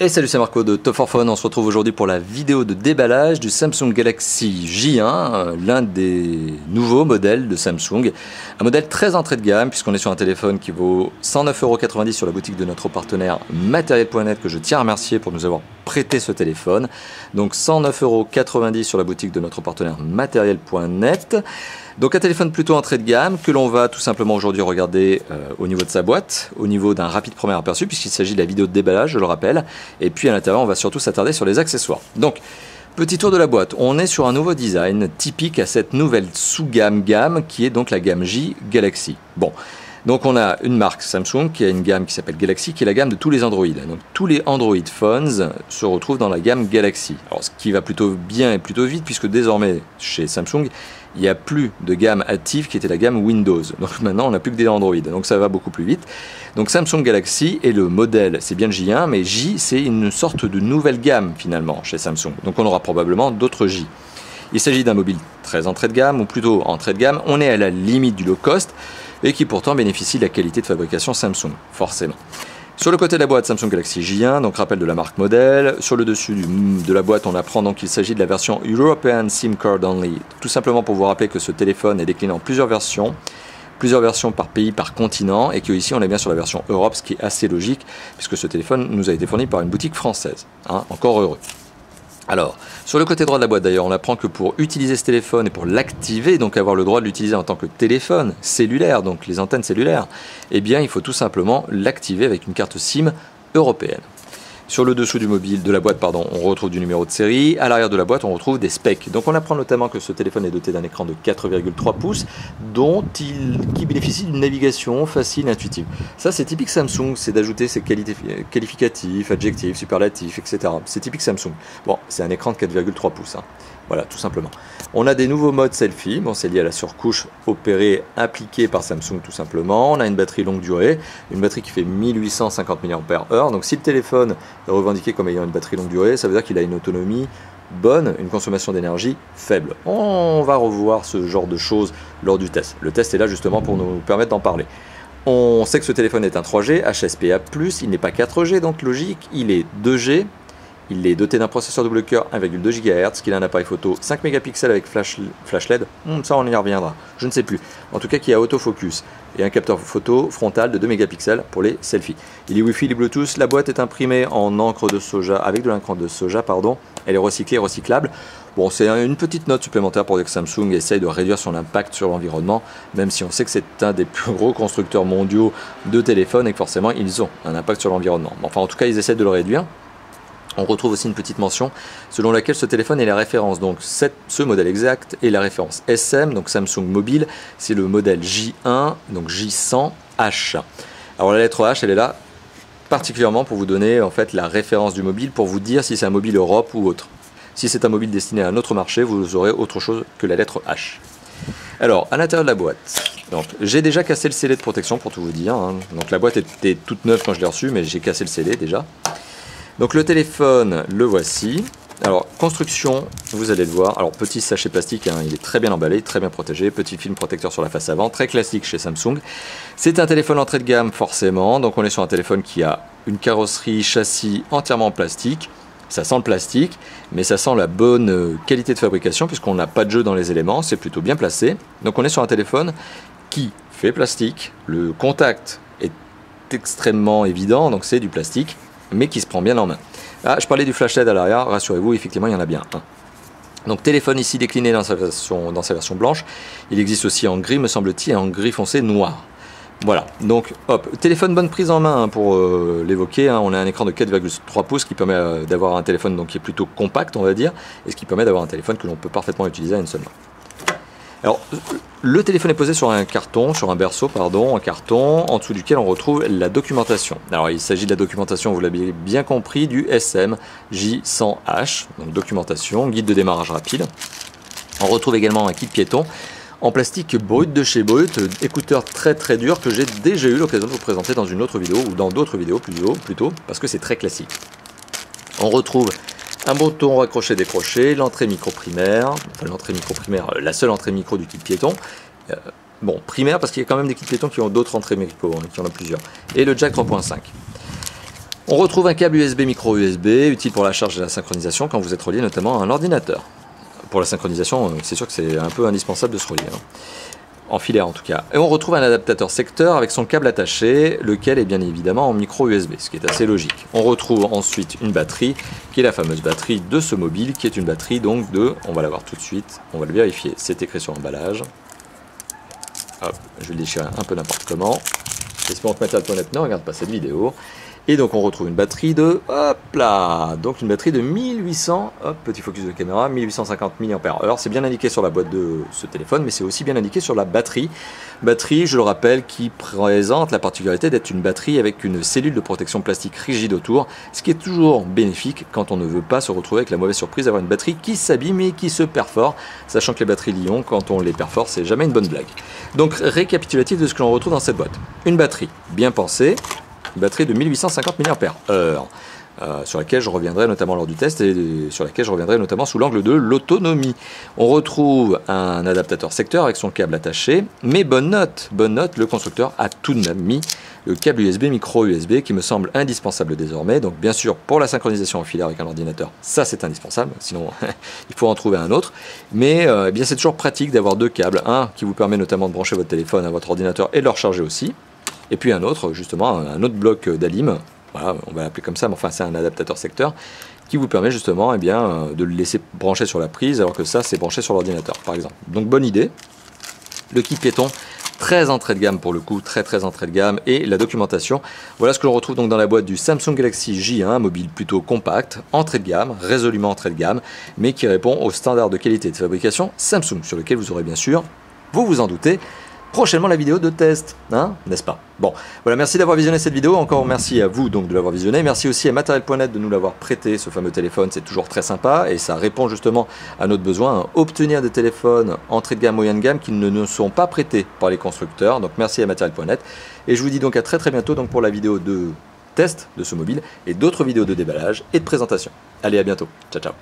Et salut, c'est Marco de Top 4 Phone. On se retrouve aujourd'hui pour la vidéo de déballage du Samsung Galaxy J1, l'un des nouveaux modèles de Samsung. Un modèle très entrée de gamme puisqu'on est sur un téléphone qui vaut 109,90 € sur la boutique de notre partenaire Matériel.net, que je tiens à remercier pour nous avoir prêté ce téléphone. Donc 109,90 € sur la boutique de notre partenaire Matériel.net. Donc un téléphone plutôt entrée de gamme que l'on va tout simplement aujourd'hui regarder au niveau de sa boîte, au niveau d'un rapide premier aperçu puisqu'il s'agit de la vidéo de déballage, je le rappelle. Et puis à l'intérieur, on va surtout s'attarder sur les accessoires. Donc, petit tour de la boîte. On est sur un nouveau design typique à cette nouvelle sous-gamme qui est donc la gamme J Galaxy. Bon. Donc on a une marque Samsung qui a une gamme qui s'appelle Galaxy, qui est la gamme de tous les Android. Donc tous les Android Phones se retrouvent dans la gamme Galaxy. Alors ce qui va plutôt bien et plutôt vite puisque désormais chez Samsung, il n'y a plus de gamme active qui était la gamme Windows. Donc maintenant on n'a plus que des Android, donc ça va beaucoup plus vite. Donc Samsung Galaxy est le modèle, c'est bien le J1, mais J c'est une sorte de nouvelle gamme finalement chez Samsung. Donc on aura probablement d'autres J. Il s'agit d'un mobile très entrée de gamme, ou plutôt entrée de gamme. On est à la limite du low cost et qui pourtant bénéficie de la qualité de fabrication Samsung, forcément. Sur le côté de la boîte, Samsung Galaxy J1, donc rappel de la marque modèle. Sur le dessus de la boîte, on apprend donc qu'il s'agit de la version European SIM Card Only. Tout simplement pour vous rappeler que ce téléphone est décliné en plusieurs versions par pays, par continent, et qu'ici on est bien sur la version Europe, ce qui est assez logique, puisque ce téléphone nous a été fourni par une boutique française. Encore heureux. Alors, sur le côté droit de la boîte d'ailleurs, on apprend que pour utiliser ce téléphone et pour l'activer, donc avoir le droit de l'utiliser en tant que téléphone cellulaire, donc les antennes cellulaires, eh bien il faut tout simplement l'activer avec une carte SIM européenne. Sur le dessous du mobile, de la boîte, pardon, on retrouve du numéro de série. À l'arrière de la boîte, on retrouve des specs. Donc on apprend notamment que ce téléphone est doté d'un écran de 4,3 pouces qui bénéficie d'une navigation facile et intuitive. Ça, c'est typique Samsung, c'est d'ajouter ses qualificatifs, adjectifs, superlatifs, etc. C'est typique Samsung. Bon, c'est un écran de 4,3 pouces. Voilà, tout simplement. On a des nouveaux modes selfie. Bon, c'est lié à la surcouche opérée appliquée par Samsung, tout simplement. On a une batterie longue durée, une batterie qui fait 1850 mAh. Donc si le téléphone est revendiqué comme ayant une batterie longue durée, ça veut dire qu'il a une autonomie bonne, une consommation d'énergie faible. On va revoir ce genre de choses lors du test. Le test est là justement pour nous permettre d'en parler. On sait que ce téléphone est un 3G, HSPA+, il n'est pas 4G, donc logique, il est 2G. Il est doté d'un processeur double cœur 1,2 GHz, qu'il a un appareil photo 5 mégapixels avec flash LED, ça on y reviendra, je ne sais plus. En tout cas, qui a autofocus et un capteur photo frontal de 2 mégapixels pour les selfies. Il est Wi-Fi, il est Bluetooth, la boîte est imprimée en encre de soja, avec de l'encre de soja, pardon. Elle est recyclée et recyclable. Bon, c'est une petite note supplémentaire pour dire que Samsung essaye de réduire son impact sur l'environnement, même si on sait que c'est un des plus gros constructeurs mondiaux de téléphones et que forcément ils ont un impact sur l'environnement. Enfin, en tout cas, ils essaient de le réduire. On retrouve aussi une petite mention selon laquelle ce téléphone est la référence, donc ce modèle exact est la référence SM, donc Samsung Mobile, c'est le modèle J1, donc J100H. Alors la lettre H, elle est là particulièrement pour vous donner en fait la référence du mobile, pour vous dire si c'est un mobile Europe ou autre. Si c'est un mobile destiné à un autre marché, vous aurez autre chose que la lettre H. Alors, à l'intérieur de la boîte, j'ai déjà cassé le scellé de protection pour tout vous dire. Donc la boîte était toute neuve quand je l'ai reçue, mais j'ai cassé le scellé déjà. Donc le téléphone, le voici. Alors construction, vous allez le voir. Alors petit sachet plastique, il est très bien emballé, très bien protégé. Petit film protecteur sur la face avant, très classique chez Samsung. C'est un téléphone entrée de gamme forcément. Donc on est sur un téléphone qui a une carrosserie châssis entièrement en plastique. Ça sent le plastique, mais ça sent la bonne qualité de fabrication puisqu'on n'a pas de jeu dans les éléments. C'est plutôt bien placé. Donc on est sur un téléphone qui fait plastique. Le contact est extrêmement évident, donc c'est du plastique, mais qui se prend bien en main. Je parlais du flash LED à l'arrière, rassurez-vous, effectivement il y en a bien un. Donc téléphone ici décliné dans sa version blanche, il existe aussi en gris me semble-t-il et en gris foncé noir. Voilà, donc hop, téléphone bonne prise en main pour l'évoquer, on a un écran de 4,3 pouces qui permet d'avoir un téléphone donc, qui est plutôt compact on va dire, et ce qui permet d'avoir un téléphone que l'on peut parfaitement utiliser à une seule main. Alors, le téléphone est posé sur un carton, sur un berceau, pardon, en carton, en dessous duquel on retrouve la documentation. Alors, il s'agit de la documentation, vous l'avez bien compris, du SM J100H, donc documentation, guide de démarrage rapide. On retrouve également un kit piéton en plastique brut de chez Brut, écouteur très très dur que j'ai déjà eu l'occasion de vous présenter dans une autre vidéo, ou dans d'autres vidéos plutôt, parce que c'est très classique. On retrouve un bouton raccroché-décroché, l'entrée micro primaire, la seule entrée micro du kit piéton. Bon, primaire parce qu'il y a quand même des kits piétons qui ont d'autres entrées micro, qui en ont plusieurs. Et le jack 3.5. On retrouve un câble USB micro USB, utile pour la charge et la synchronisation quand vous êtes relié notamment à un ordinateur. Pour la synchronisation, c'est sûr que c'est un peu indispensable de se relier, hein. En filaire en tout cas. Et on retrouve un adaptateur secteur avec son câble attaché, lequel est bien évidemment en micro USB, ce qui est assez logique. On retrouve ensuite une batterie, qui est la fameuse batterie de ce mobile, qui est une batterie donc de, on va la voir tout de suite, on va le vérifier, c'est écrit sur l'emballage. Hop, je vais le déchirer un peu n'importe comment. J'espère que Matériel.net ne regarde pas cette vidéo. Et donc on retrouve une batterie de, hop là, donc une batterie de 1800, hop, petit focus de caméra, 1850 mAh. C'est bien indiqué sur la boîte de ce téléphone, mais c'est aussi bien indiqué sur la batterie. Batterie, je le rappelle, qui présente la particularité d'être une batterie avec une cellule de protection plastique rigide autour, ce qui est toujours bénéfique quand on ne veut pas se retrouver avec la mauvaise surprise d'avoir une batterie qui s'abîme et qui se perfore, sachant que les batteries Li-ion, quand on les perfore, c'est jamais une bonne blague. Donc récapitulatif de ce que l'on retrouve dans cette boîte. Une batterie bien pensée, une batterie de 1850 mAh, sur laquelle je reviendrai notamment lors du test et sur laquelle je reviendrai notamment sous l'angle de l'autonomie. On retrouve un adaptateur secteur avec son câble attaché, mais bonne note, le constructeur a tout de même mis le câble USB micro USB qui me semble indispensable désormais. Donc bien sûr pour la synchronisation en filaire avec un ordinateur, ça c'est indispensable, sinon il faut en trouver un autre. Mais eh bien c'est toujours pratique d'avoir deux câbles, un qui vous permet notamment de brancher votre téléphone à votre ordinateur et de le recharger aussi. Et puis un autre, justement, un autre bloc d'ALIM, voilà, on va l'appeler comme ça, mais enfin c'est un adaptateur secteur, qui vous permet justement eh bien, de le laisser brancher sur la prise, alors que ça c'est branché sur l'ordinateur, par exemple. Donc bonne idée. Le kit piéton, très entrée de gamme pour le coup, très entrée de gamme, et la documentation. Voilà ce que l'on retrouve donc dans la boîte du Samsung Galaxy J1, un mobile plutôt compact, entrée de gamme, résolument entrée de gamme, mais qui répond aux standards de qualité et de fabrication Samsung, sur lequel vous aurez bien sûr, vous vous en doutez, prochainement la vidéo de test, hein, n'est-ce pas? Bon, voilà, merci d'avoir visionné cette vidéo, encore merci à vous donc de l'avoir visionné, merci aussi à Matériel.net de nous l'avoir prêté, ce fameux téléphone, c'est toujours très sympa, et ça répond justement à notre besoin, hein, obtenir des téléphones entrée de gamme, moyenne de gamme, qui ne nous sont pas prêtés par les constructeurs, donc merci à Matériel.net, et je vous dis donc à très bientôt donc pour la vidéo de test de ce mobile, et d'autres vidéos de déballage et de présentation. Allez, à bientôt, ciao ciao.